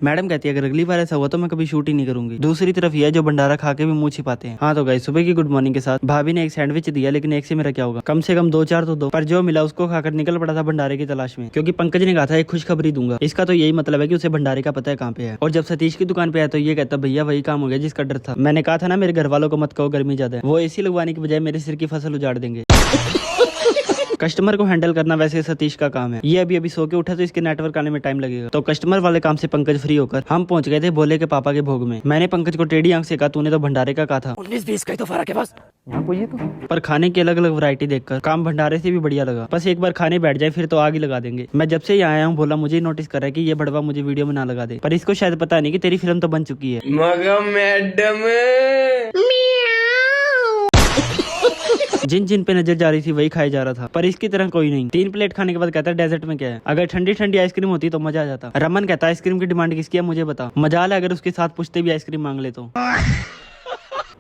Madam कहती है अगर अगली बार ऐसा हुआ तो मैं कभी शूट ही नहीं करूंगी। दूसरी तरफ ये जो भंडारा खा के भी मुंह छिपाते हैं। हाँ तो गाइस, सुबह की गुड मॉर्निंग के साथ भाभी ने एक सैंडविच दिया, लेकिन एक से मेरा क्या होगा, कम से कम 2-4 तो दो। पर जो मिला उसको खाकर निकल पड़ा था भंडारे की तलाश में, क्योंकि पंकज ने कहा था एक खुशखबरी दूंगा। इसका तो यही मतलब है कि उसे भंडारे का पता है कहाँ पे है। और जब सतीश की दुकान पे आया तो ये कहता भैया वही काम हो गया जिसका डर था। मैंने कहा था ना मेरे घर वालों को मत कहो गर्मी ज्यादा है, वो एसी लगवाने की बजाय मेरे सिर की फसल उजाड़ देंगे। कस्टमर को हैंडल करना वैसे सतीश का काम है। ये अभी सो के उठा तो इसके नेटवर्क आने में टाइम लगेगा। तो कस्टमर वाले काम से पंकज फ्री होकर हम पहुंच गए थे भोले के पापा के भोग में। मैंने पंकज को टेढ़ी आंख से कहा तूने तो भंडारे का कहा था, 19-20 का ही तो फर्क है बस। पर खाने की अलग अलग वैरायटी देखकर काम भंडारे से भी बढ़िया लगा। बस एक बार खाने बैठ जाए फिर तो आग ही लगा देंगे। मैं जब से यहाँ आया हूँ भोला मुझे नोटिस कर रहा है कि ये बड़वा मुझे वीडियो में ना लगा दे, पर इसको शायद पता नहीं कि तेरी फिल्म तो बन चुकी है। मगर मैडम जिन जिन पे नजर जा रही थी वही खाया जा रहा था, पर इसकी तरह कोई नहीं। 3 प्लेट खाने के बाद कहता है डेजर्ट में क्या है। अगर ठंडी ठंडी आइसक्रीम होती तो मजा आ जाता। रमन कहता है आइसक्रीम की डिमांड किसकी है मुझे बता। मजाल है अगर उसके साथ पूछते भी आइसक्रीम मांग ले तो।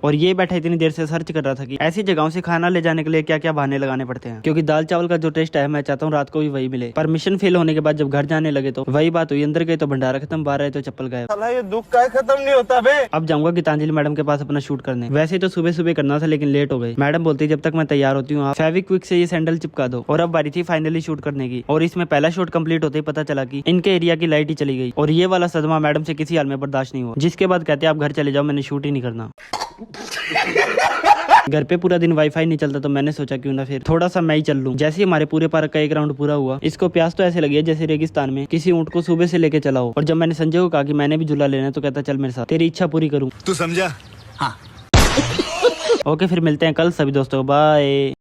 और ये बैठा इतनी देर से सर्च कर रहा था कि ऐसी जगहों से खाना ले जाने के लिए क्या क्या बहाने लगाने पड़ते हैं, क्योंकि दाल चावल का जो टेस्ट है मैं चाहता हूँ रात को भी वही मिले। पर मिशन फेल होने के बाद जब घर जाने लगे तो वही बात हुई, अंदर गए तो भंडारा खत्म, बाहर आए तो चप्पल गायब। साला ये दुख का खत्म नहीं होता बे। अब जाऊंगा गीतांजलि मैडम के पास अपना शूट करने। वैसे तो सुबह सुबह करना था लेकिन लेट हो गई। मैडम बोलती जब तक मैं तैयार होती हूँ आप फेविक्विक से ये सैंडल चिपका दो। और अब बारी थी फाइनली शूट करने की, और इसमें पहला शूट कंप्लीट होते ही पता चला कि इनके एरिया की लाइट ही चली गई। और ये वाला सदमा मैडम से किसी हाल में बर्दाश्त नहीं हुआ, जिसके बाद कहते आप घर चले जाओ, मैंने शूट ही नहीं करना। घर पे पूरा दिन वाईफाई नहीं चलता तो मैंने सोचा क्यों ना फिर थोड़ा सा मैं ही चल लूं। जैसे ही हमारे पूरे पार्क का 1 राउंड पूरा हुआ, इसको प्यास तो ऐसे लगी है जैसे रेगिस्तान में किसी ऊंट को सुबह से लेके चलाओ। और जब मैंने संजय को कहा कि मैंने भी झूला लेना है तो कहता चल मेरे साथ, तेरी इच्छा पूरी करूं। तू समझा? ओके फिर मिलते हैं कल सभी दोस्तों, बाय।